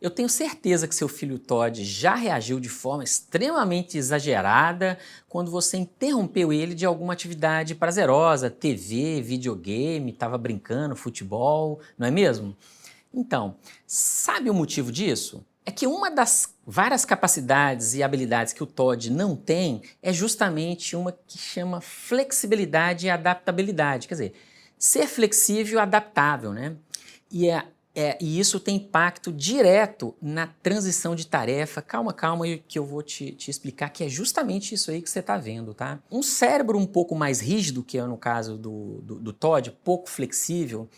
Eu tenho certeza que seu filho Todd já reagiu de forma extremamente exagerada quando você interrompeu ele de alguma atividade prazerosa, TV, videogame, estava brincando, futebol, não é mesmo? Então, sabe o motivo disso? É que uma das várias capacidades e habilidades que o Todd não tem é justamente uma que chama flexibilidade e adaptabilidade. Quer dizer, ser flexível e adaptável, né? E, e isso tem impacto direto na transição de tarefa. Calma, calma, que eu vou te explicar que é justamente isso aí que você está vendo, tá? Um cérebro um pouco mais rígido, que é no caso do Todd, pouco flexível,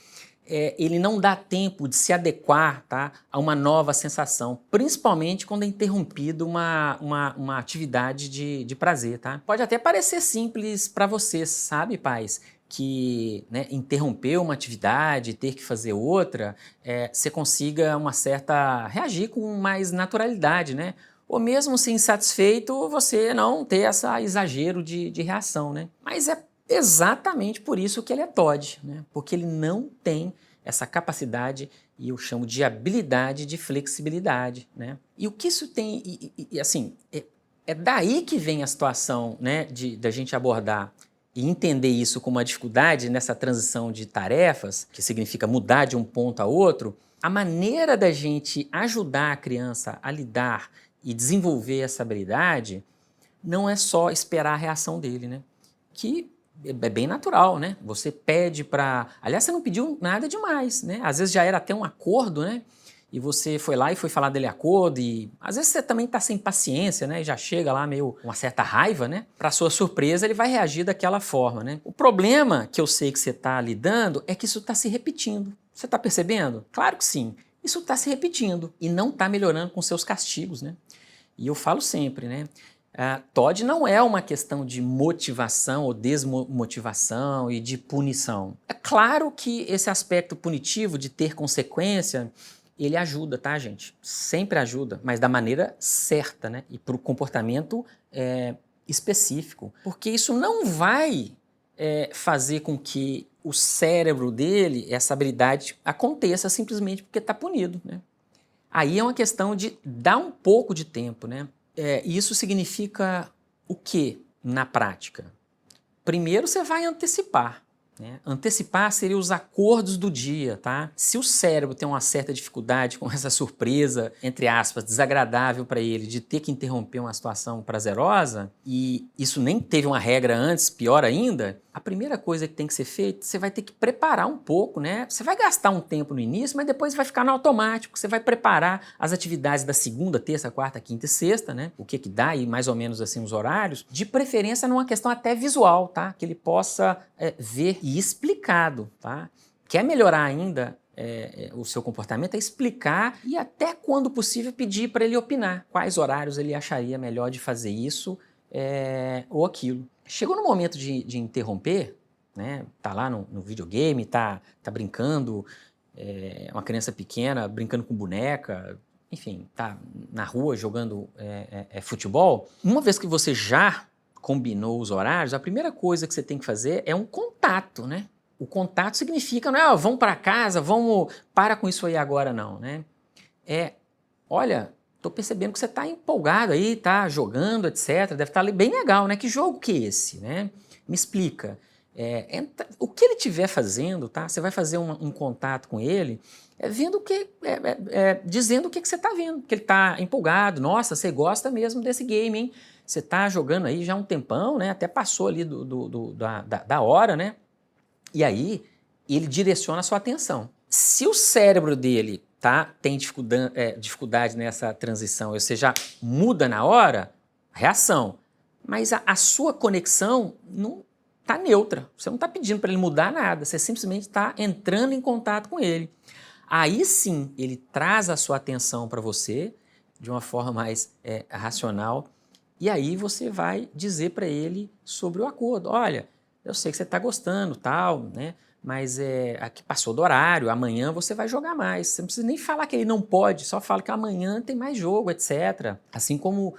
ele não dá tempo de se adequar, tá, a uma nova sensação, principalmente quando é interrompido uma atividade de prazer. Tá? Pode até parecer simples para vocês, sabe, pais? Que, né, interromper uma atividade, ter que fazer outra, você consiga uma certa reagir com mais naturalidade, né? Ou mesmo se insatisfeito, você não ter esse exagero de reação, né? Mas é exatamente por isso que ele é Todd, né? Porque ele não tem essa capacidade, e eu chamo de habilidade de flexibilidade, né? E o que isso tem, assim, é daí que vem a situação, né, da gente abordar e entender isso como uma dificuldade nessa transição de tarefas, que significa mudar de um ponto a outro. A maneira da gente ajudar a criança a lidar e desenvolver essa habilidade não é só esperar a reação dele, né? Que é bem natural, né? Você pede para... Aliás, você não pediu nada demais, né? Às vezes já era até um acordo, né? E você foi lá e foi falar dele acordo e... Às vezes você também está sem paciência, né? E já chega lá meio com uma certa raiva, né? Para sua surpresa, ele vai reagir daquela forma, né? O problema que eu sei que você está lidando é que isso está se repetindo. Você está percebendo? Claro que sim. Isso está se repetindo e não está melhorando com seus castigos, né? E eu falo sempre, né? Todd não é uma questão de motivação ou desmotivação e de punição. É claro que esse aspecto punitivo de ter consequência, ele ajuda, tá, gente? Sempre ajuda, mas da maneira certa, né? E para o comportamento específico. Porque isso não vai fazer com que o cérebro dele, essa habilidade, aconteça simplesmente porque está punido, né? Aí é uma questão de dar um pouco de tempo, né? Isso significa o que na prática? Primeiro você vai antecipar. Né? Antecipar seria os acordos do dia, tá? Se o cérebro tem uma certa dificuldade com essa surpresa, entre aspas, desagradável para ele, de ter que interromper uma situação prazerosa, e isso nem teve uma regra antes, pior ainda, a primeira coisa que tem que ser feita, você vai ter que preparar um pouco, né? Você vai gastar um tempo no início, mas depois vai ficar no automático. Você vai preparar as atividades da segunda, terça, quarta, quinta e sexta, né? O que dá aí mais ou menos assim os horários, de preferência numa questão até visual, tá? Que ele possa ver e explicado, tá? Quer melhorar ainda o seu comportamento, é explicar e até quando possível pedir para ele opinar quais horários ele acharia melhor de fazer isso ou aquilo. Chegou no momento de interromper, né? Tá lá no videogame, tá brincando, uma criança pequena brincando com boneca, enfim, tá na rua jogando futebol. Uma vez que você já combinou os horários, a primeira coisa que você tem que fazer é um contato, né? O contato significa, não é, vamos para casa, para com isso aí agora não, né? Olha, tô percebendo que você tá empolgado aí, tá jogando, etc. Deve estar bem legal, né? Que jogo que é esse, né? Me explica. O que ele estiver fazendo, tá? Você vai fazer um contato com ele, vendo dizendo o que você está vendo, que ele está empolgado. Nossa, você gosta mesmo desse game, hein? Você está jogando aí já há um tempão, né? Até passou ali da hora, né? E aí ele direciona a sua atenção. Se o cérebro dele tem dificuldade nessa transição, ou seja, muda na hora, reação. Mas a sua conexão não está neutra. Você não está pedindo para ele mudar nada, você simplesmente está entrando em contato com ele. Aí sim, ele traz a sua atenção para você de uma forma mais racional e aí você vai dizer para ele sobre o acordo. Olha, eu sei que você está gostando, tal, né? Mas aqui passou do horário, amanhã você vai jogar mais. Você não precisa nem falar que ele não pode, só fala que amanhã tem mais jogo, etc. Assim como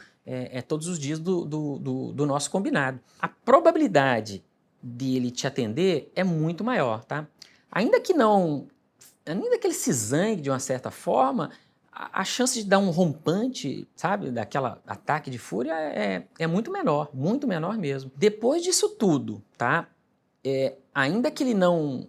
todos os dias do nosso combinado. A probabilidade de ele te atender é muito maior, tá? Ainda que ele se zangue de uma certa forma, a chance de dar um rompante, sabe, daquela ataque de fúria é muito menor mesmo. Depois disso tudo, tá? Ainda que ele não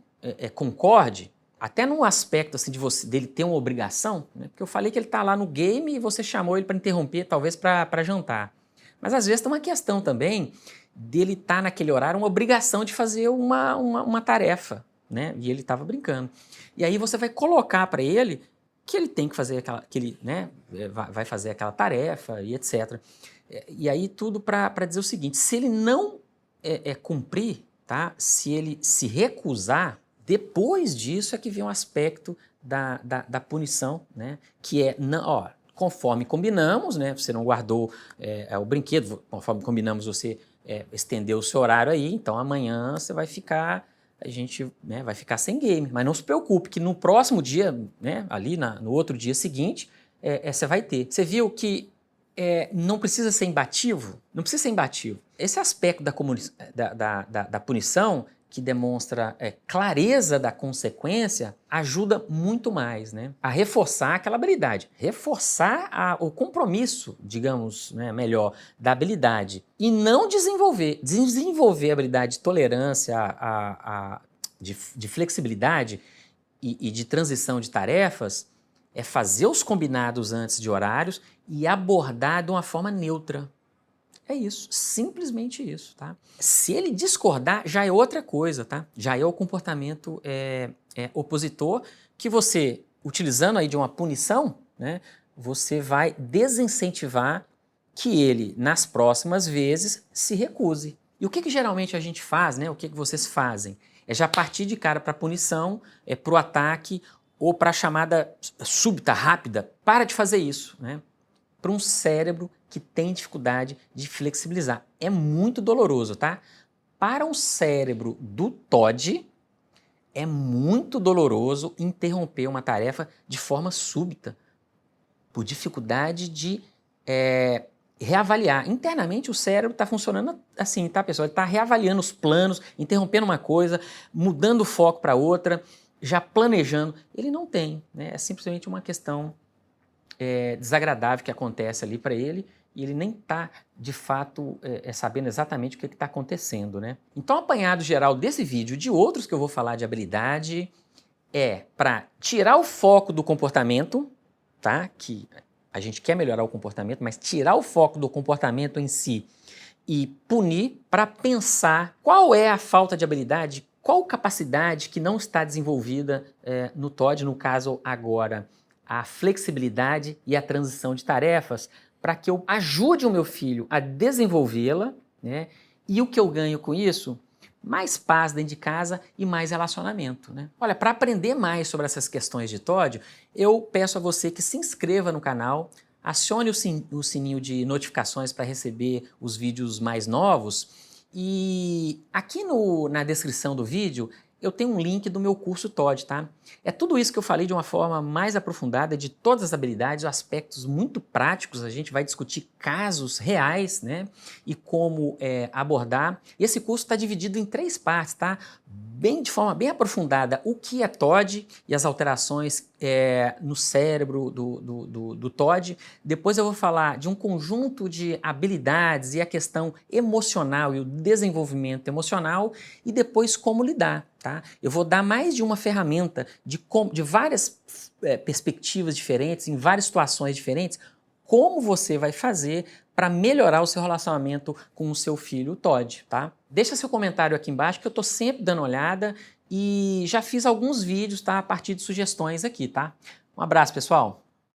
concorde, até num aspecto assim dele ter uma obrigação, né? Porque eu falei que ele tá lá no game e você chamou ele para interromper, talvez para jantar. Mas às vezes tem uma questão também dele estar naquele horário, uma obrigação de fazer uma tarefa, né? E ele estava brincando. E aí você vai colocar para ele que ele tem que fazer que ele, né, vai fazer aquela tarefa e etc. E aí tudo para dizer o seguinte: se ele não cumprir, tá? Se ele se recusar, depois disso é que vem um aspecto da punição, né? Que é, não, ó, conforme combinamos, né? Você não guardou o brinquedo, conforme combinamos, você estendeu o seu horário aí, então amanhã você vai ficar, a gente, né, vai ficar sem game. Mas não se preocupe que no próximo dia, né, ali no outro dia seguinte, você vai ter. Você viu que não precisa ser imbatível? Não precisa ser imbatível. Esse aspecto da punição, que demonstra clareza da consequência, ajuda muito mais, né, a reforçar aquela habilidade, reforçar o compromisso, digamos, né, melhor, da habilidade, e não desenvolver a habilidade de tolerância, de flexibilidade e de transição de tarefas, é fazer os combinados antes de horários e abordar de uma forma neutra. É isso, simplesmente isso, tá? Se ele discordar, já é outra coisa, tá? Já é o comportamento opositor que você, utilizando aí de uma punição, né, você vai desincentivar que ele, nas próximas vezes, se recuse. E o que geralmente a gente faz, né? O que vocês fazem? É já partir de cara para a punição, para o ataque ou para a chamada súbita, rápida. Para de fazer isso, né? Para um cérebro que tem dificuldade de flexibilizar. É muito doloroso, tá? Para um cérebro do TOD, é muito doloroso interromper uma tarefa de forma súbita, por dificuldade de reavaliar. Internamente, o cérebro está funcionando assim, tá, pessoal? Ele está reavaliando os planos, interrompendo uma coisa, mudando o foco para outra, já planejando. Ele não tem, né? É simplesmente uma questão desagradável que acontece ali para ele e ele nem está, de fato, sabendo exatamente o que está acontecendo, né? Então, o apanhado geral desse vídeo e de outros que eu vou falar de habilidade para tirar o foco do comportamento, tá? Que a gente quer melhorar o comportamento, mas tirar o foco do comportamento em si e punir para pensar qual é a falta de habilidade, qual capacidade que não está desenvolvida no TOD, no caso agora, a flexibilidade e a transição de tarefas, para que eu ajude o meu filho a desenvolvê-la, né? E o que eu ganho com isso? Mais paz dentro de casa e mais relacionamento, né? Olha, para aprender mais sobre essas questões de TOD, eu peço a você que se inscreva no canal, acione o sininho de notificações para receber os vídeos mais novos e aqui na descrição do vídeo eu tenho um link do meu curso TOD, tá? É tudo isso que eu falei de uma forma mais aprofundada de todas as habilidades, aspectos muito práticos, a gente vai discutir casos reais, né? E como abordar. E esse curso está dividido em 3 partes, tá? De forma bem aprofundada, o que é TOD e as alterações no cérebro do TOD. Depois eu vou falar de um conjunto de habilidades e a questão emocional e o desenvolvimento emocional e depois como lidar. Tá? Eu vou dar mais de uma ferramenta de várias perspectivas diferentes, em várias situações diferentes, como você vai fazer para melhorar o seu relacionamento com o seu filho TOD, tá? Deixa seu comentário aqui embaixo que eu estou sempre dando uma olhada e já fiz alguns vídeos, tá? A partir de sugestões aqui, tá? Um abraço, pessoal!